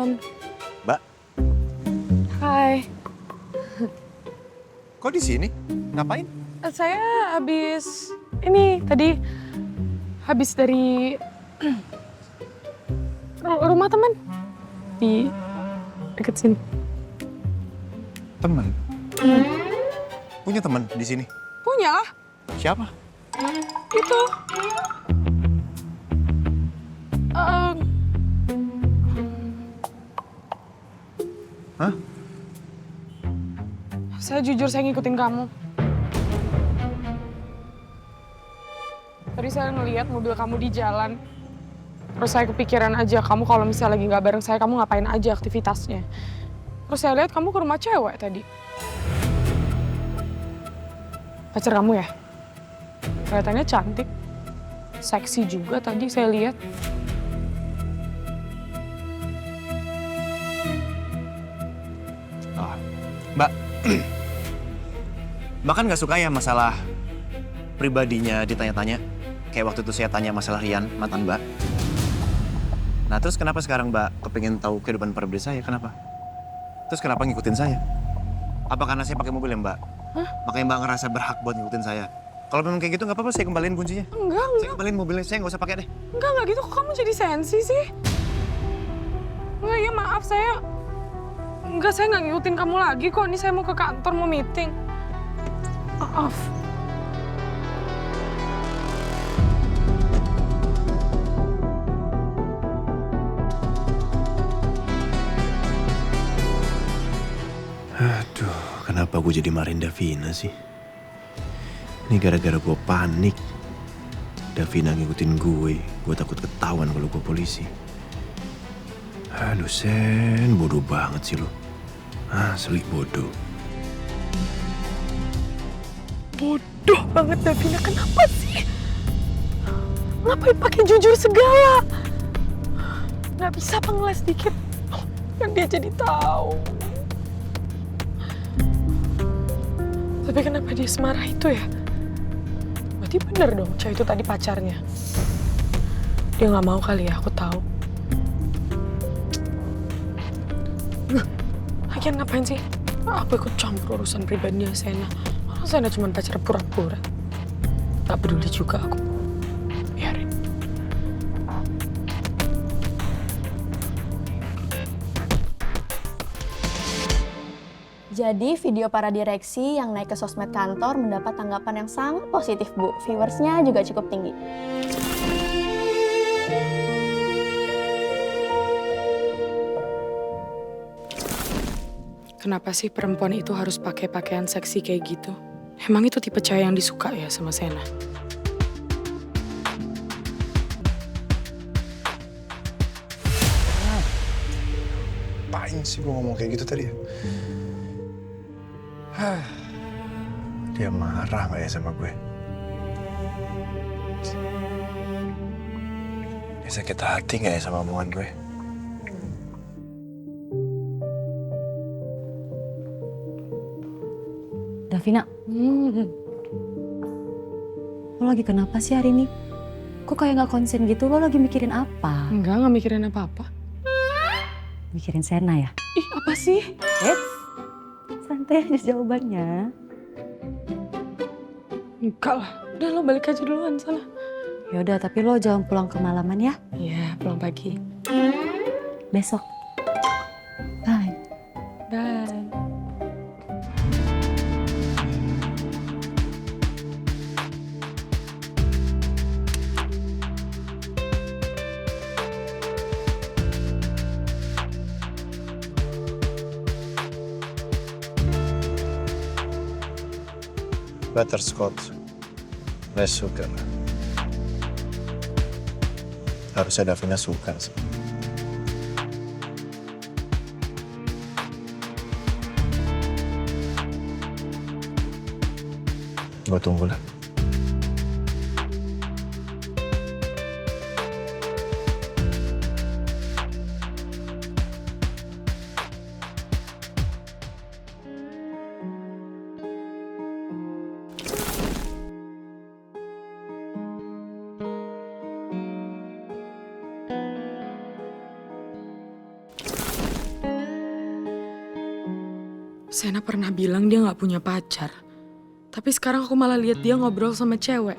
telepon. Mbak, Hai. kok di sini? Ngapain? Saya habis habis dari rumah teman di deket sini. Temen. Punya temen di sini? Punya lah. Siapa? Itu. Hah? Saya jujur saya ngikutin kamu. Tadi saya ngeliat mobil kamu di jalan. Terus saya kepikiran aja kamu kalau misalnya lagi nggak bareng saya, kamu ngapain aja aktivitasnya. Terus saya lihat kamu ke rumah cewek tadi. Pacar kamu ya? Kelihatannya cantik. Seksi juga tadi saya lihat. Oh, Mbak. Mbak kan nggak suka ya masalah pribadinya ditanya-tanya. Kayak waktu itu saya tanya masalah Rian, mantan Mbak. Nah terus kenapa sekarang Mbak kepingin tahu kehidupan pribadi saya? Kenapa? Terus kenapa ngikutin saya? Apa karena saya pakai mobil ya Mbak? Hah? Makanya Mbak ngerasa berhak buat ngikutin saya. Kalau memang kayak gitu nggak apa-apa, saya kembaliin kuncinya. Enggak. Saya kembaliin mobilnya, saya nggak usah pakai deh. Enggak gitu. Kok kamu jadi sensi sih? Enggak, ya maaf saya nggak ngikutin kamu lagi kok. Ini saya mau ke kantor, mau meeting. Maaf. Aduh, kenapa gue jadi marahin Davina sih? Ini gara-gara gue panik. Davina ngikutin gue takut ketahuan kalau gue polisi. Aduh Sen, bodoh banget sih lo. Asli bodoh. Bodoh banget Davina, kenapa sih? Ngapain pakai jujur segala? Nggak bisa pengeles dikit. Kan dia jadi tahu. Tapi kenapa dia semarah itu ya? Berarti bener dong, cewek itu tadi pacarnya. Dia nggak mau kali ya, aku tahu. Lagian ngapain sih? Aku ikut campur urusan pribadinya Sena. Orang Sena cuma pacar pura-pura. Gak peduli juga aku. Biarin. Jadi video para direksi yang naik ke sosmed kantor mendapat tanggapan yang sangat positif, Bu. Viewersnya juga cukup tinggi. Kenapa sih perempuan itu harus pakai pakaian seksi kayak gitu? Emang itu tipe cewek yang disuka ya sama Sena? Ngapain sih gue ngomong kayak gitu tadi ya? Dia marah gak ya sama gue? Dia sakit hati gak ya sama omongan gue? Davina, lo lagi kenapa sih hari ini? Kok kayak gak konsen gitu, lo lagi mikirin apa? Enggak mikirin apa-apa. Mikirin Sena ya? Ih, apa sih? Santai aja jawabannya. Enggak lah. Udah lo balik aja duluan sana. Yaudah, tapi lo jangan pulang kemalaman ya. Iya, pulang pagi. Besok. Bye. Bye. Butterscotch, less sugar. Harusnya Davina suka sih. Gue tunggu lah. Sena pernah bilang dia nggak punya pacar. Tapi sekarang aku malah lihat dia ngobrol sama cewek.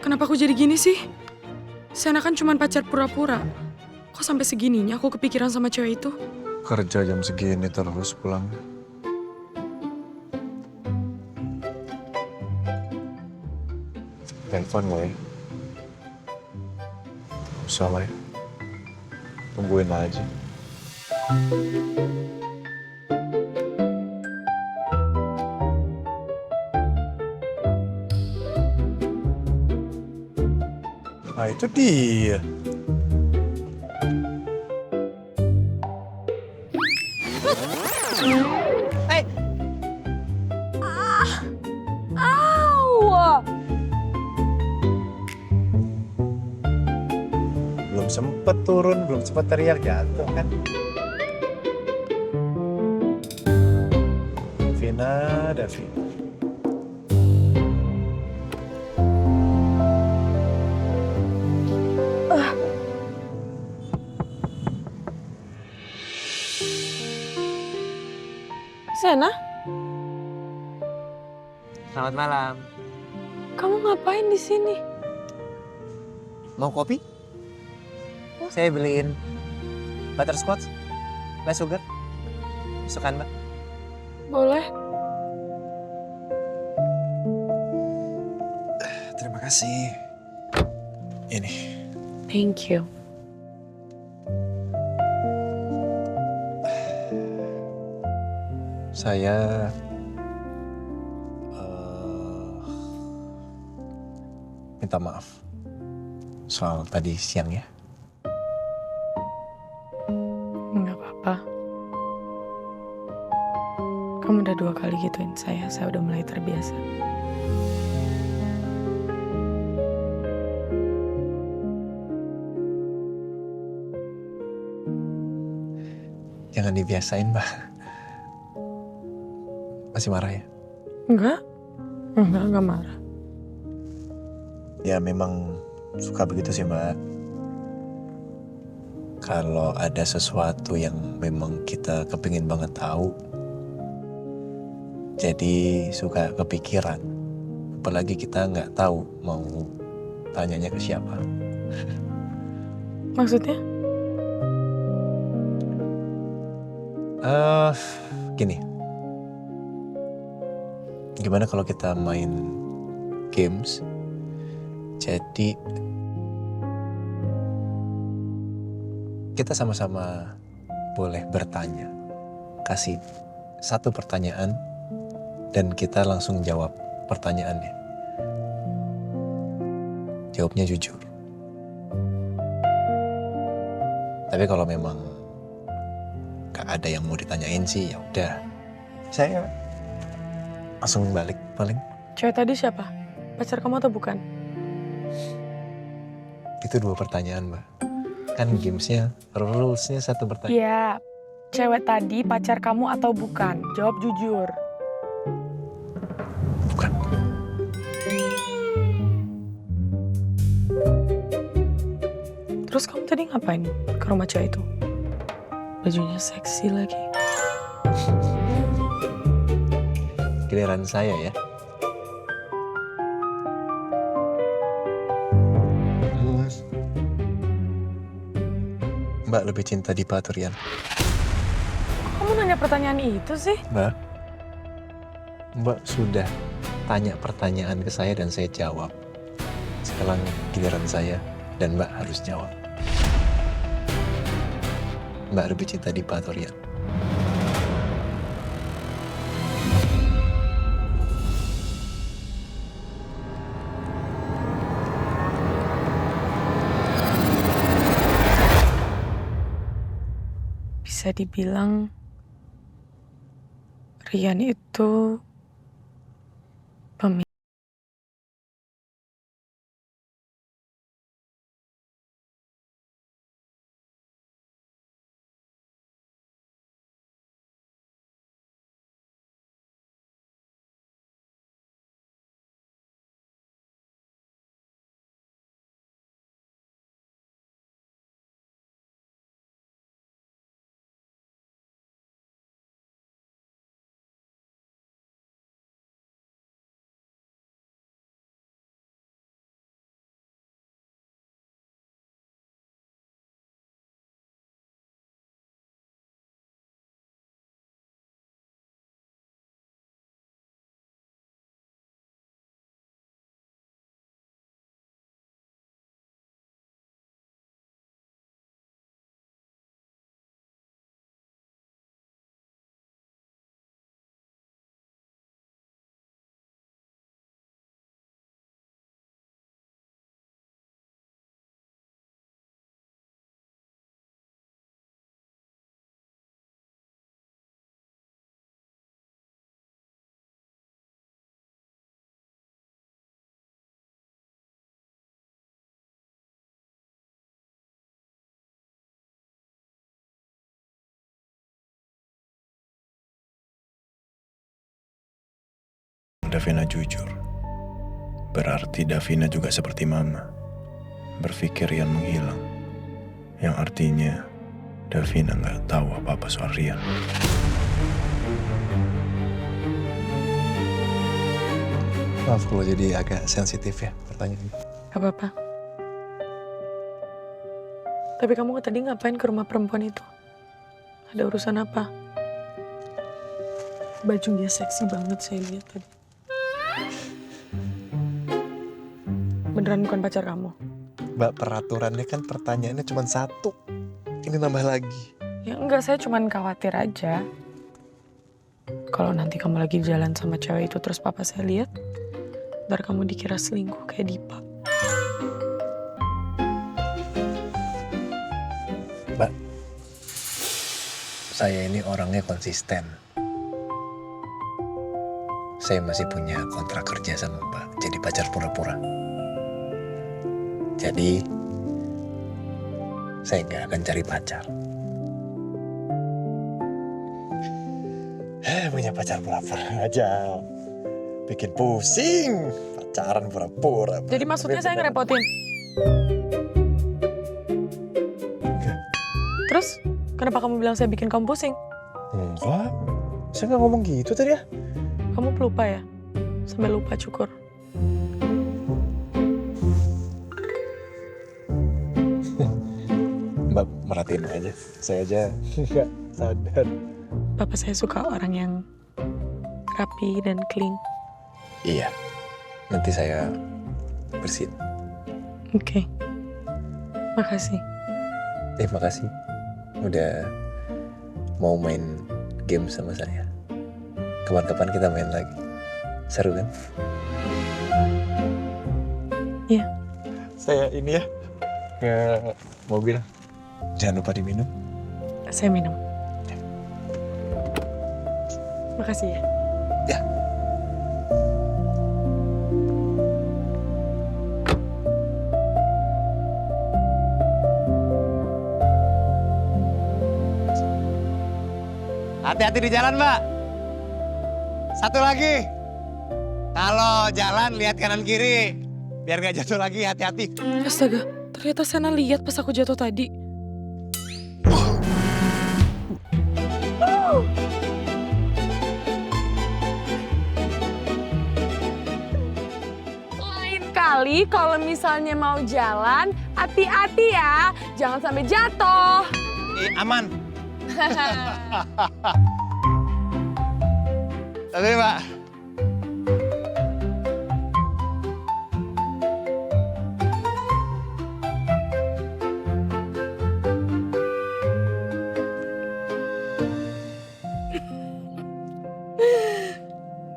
Kenapa aku jadi gini sih? Sena kan cuma pacar pura-pura. Kok sampai segininya aku kepikiran sama cewek itu? Kerja jam segini terus pulang. Telepon gak ya? Usah lah ya. Tungguin aja. Nah itu dia. Belum sempet turun, belum sempet teriak jatuh kan. Vina, Davi. Sena, Selamat malam. kamu ngapain di sini? Mau kopi? Saya beliin butterscotch, less sugar. Sukaan, Mbak. Boleh. Terima kasih. Ini. Thank you. Saya minta maaf soal tadi siang ya. Nggak apa-apa. Kamu udah 2 kali gituin saya udah mulai terbiasa. Jangan dibiasain, Mbak. Masih marah ya? Enggak marah. Ya memang suka begitu sih, Mbak. Kalau ada sesuatu yang memang kita kepingin banget tahu, jadi suka kepikiran. Apalagi kita nggak tahu mau tanyanya ke siapa. Maksudnya? Gini. Gimana kalau kita main games? Jadi kita sama-sama boleh bertanya. Kasih satu pertanyaan dan kita langsung jawab pertanyaannya. Jawabnya jujur. Tapi kalau memang gak ada yang mau ditanyain sih, ya udah. Saya langsung balik paling. Cewek tadi siapa? Pacar kamu atau bukan? Itu 2 pertanyaan, Mbak. Kan gamesnya, rulesnya 1 pertanyaan. Iya. Cewek tadi pacar kamu atau bukan? Jawab jujur. Bukan. Terus kamu tadi ngapain ke rumah cewek itu? Bajunya seksi lagi. Giliran saya ya. Mbak lebih cinta Dipa atau Rian? Kamu nanya pertanyaan itu sih? Mbak sudah tanya pertanyaan ke saya dan saya jawab. Sekarang giliran saya dan Mbak harus jawab. Mbak lebih cinta Dipa atau Rian? Bisa dibilang Rian itu pemilik Davina jujur, berarti Davina juga seperti Mama, berpikir Rian menghilang. Yang artinya Davina nggak tahu apa-apa soal Rian. Maaf kalau jadi agak sensitif ya pertanyaan. Gak apa-apa. Tapi kamu tadi ngapain ke rumah perempuan itu? Ada urusan apa? Bajunya seksi banget saya lihat tadi. Beneran bukan pacar kamu? Mbak, peraturannya kan pertanyaannya cuma satu. Ini nambah lagi. Ya enggak, saya cuman khawatir aja. Kalau nanti kamu lagi jalan sama cewek itu terus papa saya lihat, ntar kamu dikira selingkuh kayak Dipa. Mbak, saya ini orangnya konsisten. Saya masih punya kontrak kerja sama Mbak, jadi pacar pura-pura. Jadi, saya nggak akan cari pacar. Punya pacar pura-pura aja. Bikin pusing. Pacaran pura-pura. Jadi maksudnya saya ngerepotin? Terus, kenapa kamu bilang saya bikin kamu pusing? Enggak, saya nggak ngomong gitu tadi ya. Kamu pelupa ya? Sampai lupa cukur. Mbak merhatiin aja, saya aja nggak sadar. Papa saya suka orang yang rapi dan clean. Iya, nanti saya bersihin. Oke. Makasih. Terima kasih udah mau main game sama saya. Kapan-kapan kita main lagi. Seru kan? Iya. Saya ini ya ke mobil. Jangan lupa diminum. Saya minum. Makasih ya. Ya. Hati-hati di jalan, Mbak. Satu lagi. Kalau jalan lihat kanan kiri. Biar gak jatuh lagi, hati-hati. Astaga, ternyata Sena lihat pas aku jatuh tadi. Lain kali kalau misalnya mau jalan, hati-hati ya. Jangan sampai jatuh. Aman. Tapi, Mbak.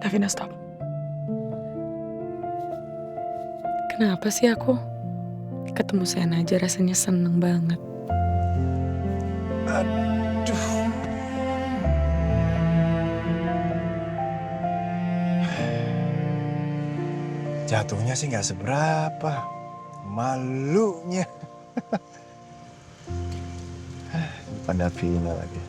Davina, stop. Kenapa sih aku ketemu Sena aja rasanya seneng banget. Jatuhnya sih nggak seberapa. Malunya. Bukan Davina lagi.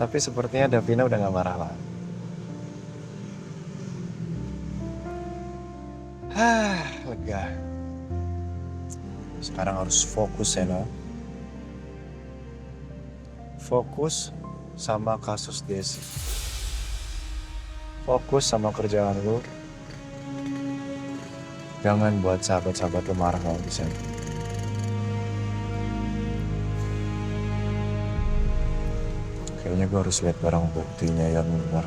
Tapi sepertinya Davina udah nggak marah lagi. Lega. Sekarang harus fokus, Sena. Fokus sama kasus Desi. Fokus sama kerjaan lu. Jangan buat sahabat-sahabat lu marah kalau bisa. Kayaknya gue harus lihat barang buktinya yang benar.